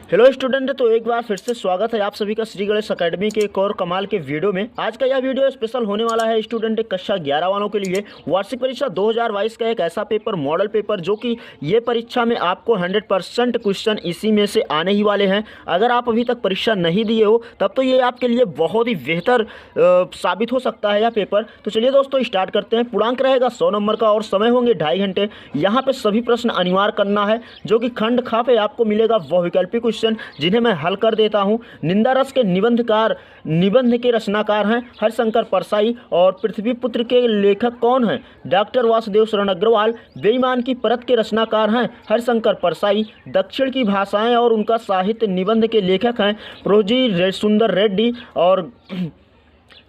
Hello student, तो एक बार फिर से स्वागत है आप सभी का श्री गणेश एकेडमी के एक और कमाल के वीडियो में। आज का यह वीडियो स्पेशल होने वाला है स्टूडेंट कक्षा 11 वालों के लिए। वार्षिक परीक्षा 2022 का एक ऐसा पेपर, मॉडल पेपर, जो कि ये परीक्षा में आपको 100% क्वेश्चन इसी में से आने ही वाले हैं। अगर आप अभी तक परीक्षा नहीं दिए हो तब तो ये आपके लिए बहुत ही बेहतर साबित हो सकता है यह पेपर। तो चलिए दोस्तों स्टार्ट करते हैं। पूर्णांक रहेगा 100 नंबर का और समय होंगे 2.5 घंटे। यहाँ पे सभी प्रश्न अनिवार्य करना है, जो कि खंड खा पे आपको मिलेगा वह वैकल्पिक क्वेश्चन जिन्हें मैं हल कर देता हूं। निंदा रस के निबंध के रचनाकार हैं हरिशंकर परसाई। और पृथ्वीपुत्र के लेखक कौन हैं? डॉक्टर वासुदेव शरण अग्रवाल। बेईमान की परत के रचनाकार हैं हरिशंकर परसाई। दक्षिण की भाषाएं और उनका साहित्य निबंध के लेखक हैं प्रोजी सुंदर रेड्डी। और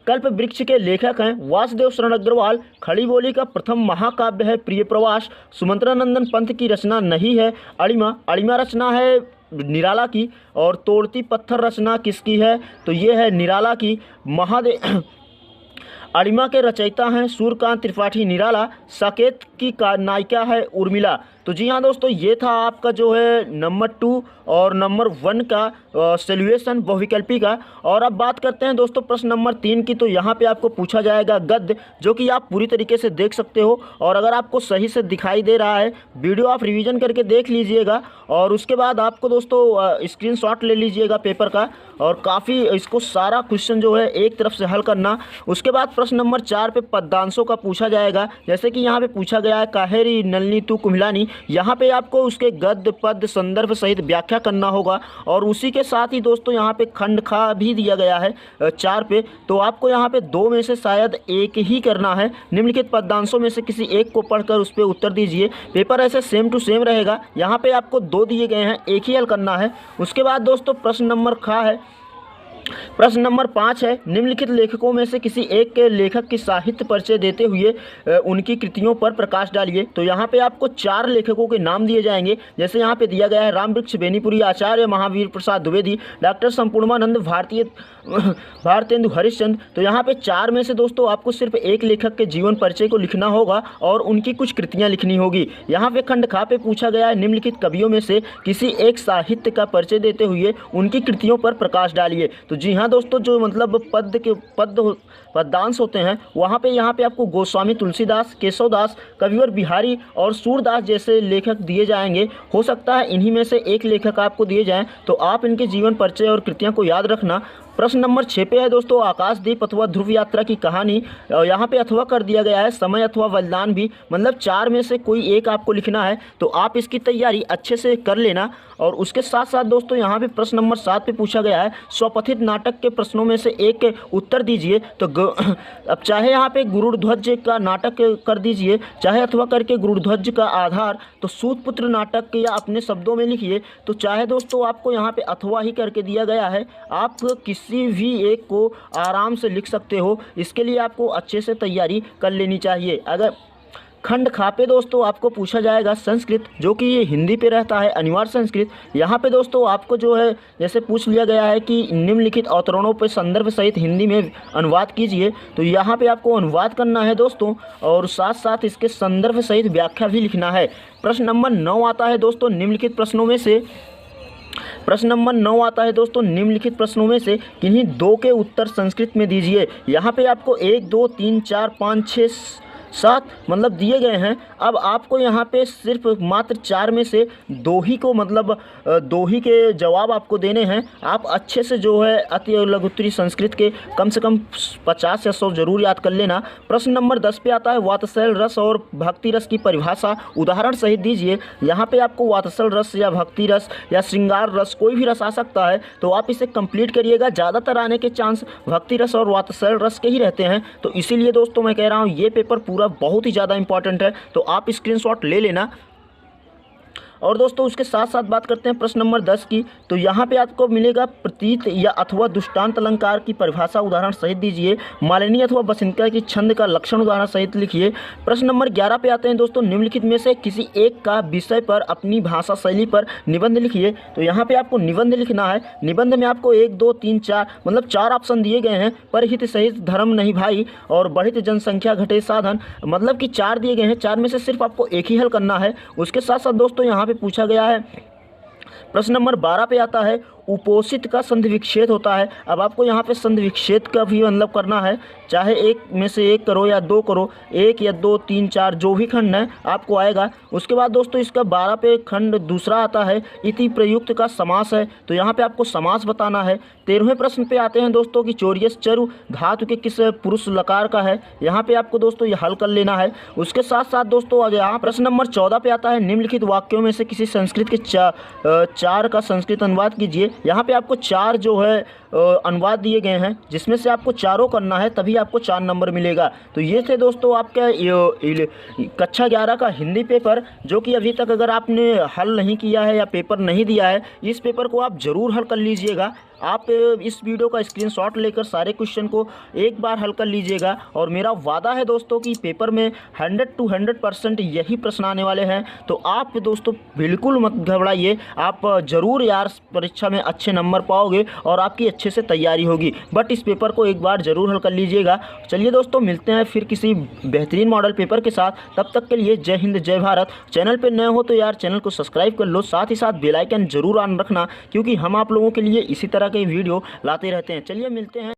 कल्प वृक्ष के लेखक हैं वासुदेव शरण अग्रवाल। खड़ी बोली का प्रथम महाकाव्य है प्रिय प्रवास। सुमंत्रानंदन पंथ की रचना नहीं है अड़िमा रचना है निराला की। और तोड़ती पत्थर रचना किसकी है? तो ये है निराला की। महादेव अड़िमा के रचयिता हैं सूर्यकांत त्रिपाठी निराला। साकेत की नायिका है उर्मिला। तो जी हाँ दोस्तों, ये था आपका जो है नंबर 2 और नंबर 1 का सॉल्यूशन बहुविकल्पी का। और अब बात करते हैं दोस्तों प्रश्न नंबर 3 की। तो यहाँ पे आपको पूछा जाएगा गद्य, जो कि आप पूरी तरीके से देख सकते हो। और अगर आपको सही से दिखाई दे रहा है वीडियो, आप रिवीजन करके देख लीजिएगा। और उसके बाद आपको दोस्तों स्क्रीनशॉट ले लीजिएगा पेपर का, और काफ़ी इसको सारा क्वेश्चन जो है एक तरफ से हल करना। उसके बाद प्रश्न नंबर 4 पे पद्यांशों का पूछा जाएगा। जैसे कि यहाँ पे पूछा गया है काहेरी नलनी तू कुम्हिलानी। यहाँ पे आपको उसके गद्य पद संदर्भ सहित व्याख्या करना होगा। और उसी के साथ ही दोस्तों यहाँ पे खंड खा भी दिया गया है 4 पे। तो आपको यहाँ पे 2 में से शायद एक ही करना है। निम्नलिखित पद्यांशों में से किसी एक को पढ़कर उस पर उत्तर दीजिए। पेपर ऐसे सेम टू सेम रहेगा। यहाँ पे आपको 2 दिए गए हैं, एक ही हल करना है। उसके बाद दोस्तों प्रश्न नंबर खा है। प्रश्न नंबर 5 है निम्नलिखित लेखकों में से किसी एक के लेखक की साहित्य परिचय देते हुए उनकी कृतियों पर प्रकाश डालिए। तो यहाँ पे आपको 4 लेखकों के नाम दिए जाएंगे। जैसे यहाँ पे दिया गया है रामवृक्ष बेनीपुरी, आचार्य महावीर प्रसाद द्विवेदी, डॉक्टर संपूर्णानंद भारतेंदु हरिश्चंद्र। तो यहाँ पे 4 में से दोस्तों आपको सिर्फ एक लेखक के जीवन परिचय को लिखना होगा और उनकी कुछ कृतियाँ लिखनी होगी। यहाँ पे खंड खा पे पूछा गया है निम्नलिखित कवियों में से किसी एक साहित्य का परिचय देते हुए उनकी कृतियों पर प्रकाश डालिए। तो जी हाँ दोस्तों, जो मतलब पद्यांश होते हैं वहाँ पे यहाँ पे आपको गोस्वामी तुलसीदास, केशवदास, कविवर बिहारी और सूरदास जैसे लेखक दिए जाएंगे। हो सकता है इन्हीं में से एक लेखक आपको दिए जाएं, तो आप इनके जीवन परिचय और कृतियाँ को याद रखना। प्रश्न नंबर 6 पे है दोस्तों आकाशदीप अथवा ध्रुव यात्रा की कहानी। यहाँ पे अथवा कर दिया गया है, समय अथवा बलिदान भी, मतलब 4 में से कोई एक आपको लिखना है। तो आप इसकी तैयारी अच्छे से कर लेना। और उसके साथ साथ दोस्तों यहाँ पे प्रश्न नंबर 7 पे पूछा गया है स्वपथित नाटक के प्रश्नों में से एक के उत्तर दीजिए। तो अब चाहे यहाँ पे गुरुध्वज का नाटक कर दीजिए, चाहे अथवा करके गुरुध्वज का आधार तो सूतपुत्र नाटक या अपने शब्दों में लिखिए। तो चाहे दोस्तों आपको यहाँ पे अथवा ही करके दिया गया है, आप किसी भी एक को आराम से लिख सकते हो। इसके लिए आपको अच्छे से तैयारी कर लेनी चाहिए। अगर खंड खा पे दोस्तों आपको पूछा जाएगा संस्कृत, जो कि ये हिंदी पे रहता है अनिवार्य संस्कृत। यहाँ पे दोस्तों आपको जो है जैसे पूछ लिया गया है कि निम्नलिखित अवतरणों पे संदर्भ सहित हिंदी में अनुवाद कीजिए। तो यहाँ पे आपको अनुवाद करना है दोस्तों, और साथ साथ इसके संदर्भ सहित व्याख्या भी लिखना है। प्रश्न नंबर 9 आता है दोस्तों निम्नलिखित प्रश्नों में से निम्नलिखित प्रश्नों में से किन्हीं 2 के उत्तर संस्कृत में दीजिए। यहाँ पे आपको 1, 2, 3, 4, 5, 6, 7 मतलब दिए गए हैं। अब आपको यहाँ पे सिर्फ मात्र 4 में से 2 ही को मतलब 2 ही के जवाब आपको देने हैं। आप अच्छे से जो है अति लघुत्तरी संस्कृत के कम से कम 50 या 100 जरूर याद कर लेना। प्रश्न नंबर 10 पे आता है वात्सल रस और भक्ति रस की परिभाषा उदाहरण सहित दीजिए। यहाँ पे आपको वात्सल रस या भक्ति रस या श्रृंगार रस कोई भी रस आ सकता है, तो आप इसे कंप्लीट करिएगा। ज़्यादातर आने के चांस भक्ति रस और वात्सल रस के ही रहते हैं। तो इसीलिए दोस्तों मैं कह रहा हूँ ये पेपर पूरा बहुत ही ज़्यादा इंपॉर्टेंट है, तो आप स्क्रीनशॉट ले लेना। और दोस्तों उसके साथ साथ बात करते हैं प्रश्न नंबर 10 की। तो यहाँ पे आपको मिलेगा प्रतीत या अथवा दुष्टांत अलंकार की परिभाषा उदाहरण सहित दीजिए। मालिनी अथवा बसंतिका की छंद का लक्षण उदाहरण सहित लिखिए। प्रश्न नंबर 11 पे आते हैं दोस्तों निम्नलिखित में से किसी एक का विषय पर अपनी भाषा शैली पर निबंध लिखिए। तो यहाँ पे आपको निबंध लिखना है। निबंध में आपको 1, 2, 3, 4 मतलब 4 ऑप्शन दिए गए हैं। परहित सहित धर्म नहीं भाई और बढ़ित जनसंख्या घटे साधन, मतलब कि 4 दिए गए हैं। 4 में से सिर्फ आपको एक ही हल करना है। उसके साथ साथ दोस्तों यहाँ पे पूछा गया है प्रश्न नंबर 12 पे आता है उपोषित का संधि विच्छेद होता है। अब आपको यहाँ पे संधि विच्छेद का भी मतलब करना है, चाहे एक में से एक करो या दो करो, एक या दो तीन चार जो भी खंड है आपको आएगा। उसके बाद दोस्तों इसका 12 पे खंड दूसरा आता है इति प्रयुक्त का समास है, तो यहाँ पे आपको समास बताना है। 13वें प्रश्न पे आते हैं दोस्तों कि चौर्यस चरु धातु के किस पुरुष लकार का है, यहाँ पे आपको दोस्तों ये हल कर लेना है। उसके साथ साथ दोस्तों यहाँ प्रश्न नंबर 14 पे आता है निम्नलिखित वाक्यों में से किसी संस्कृत के चार का संस्कृत अनुवाद कीजिए। यहाँ पे आपको चार जो है अनुवाद दिए गए हैं, जिसमें से आपको चारों करना है, तभी आपको 4 नंबर मिलेगा। तो ये थे दोस्तों आपका कक्षा 11 का हिंदी पेपर, जो कि अभी तक अगर आपने हल नहीं किया है या पेपर नहीं दिया है, इस पेपर को आप ज़रूर हल कर लीजिएगा। आप इस वीडियो का स्क्रीनशॉट लेकर सारे क्वेश्चन को एक बार हल कर लीजिएगा, और मेरा वादा है दोस्तों कि पेपर में 100 to 100% यही प्रश्न आने वाले हैं। तो आप दोस्तों बिल्कुल मत घबराइए, आप ज़रूर यार परीक्षा में अच्छे नंबर पाओगे और आपकी अच्छे से तैयारी होगी, बट इस पेपर को एक बार ज़रूर हल कर लीजिएगा। चलिए दोस्तों मिलते हैं फिर किसी बेहतरीन मॉडल पेपर के साथ, तब तक के लिए जय हिंद जय भारत। चैनल पर नए हो तो यार चैनल को सब्सक्राइब कर लो, साथ ही साथ बेल आइकन जरूर ऑन रखना, क्योंकि हम आप लोगों के लिए इसी तरह के वीडियो लाते रहते हैं। चलिए मिलते हैं।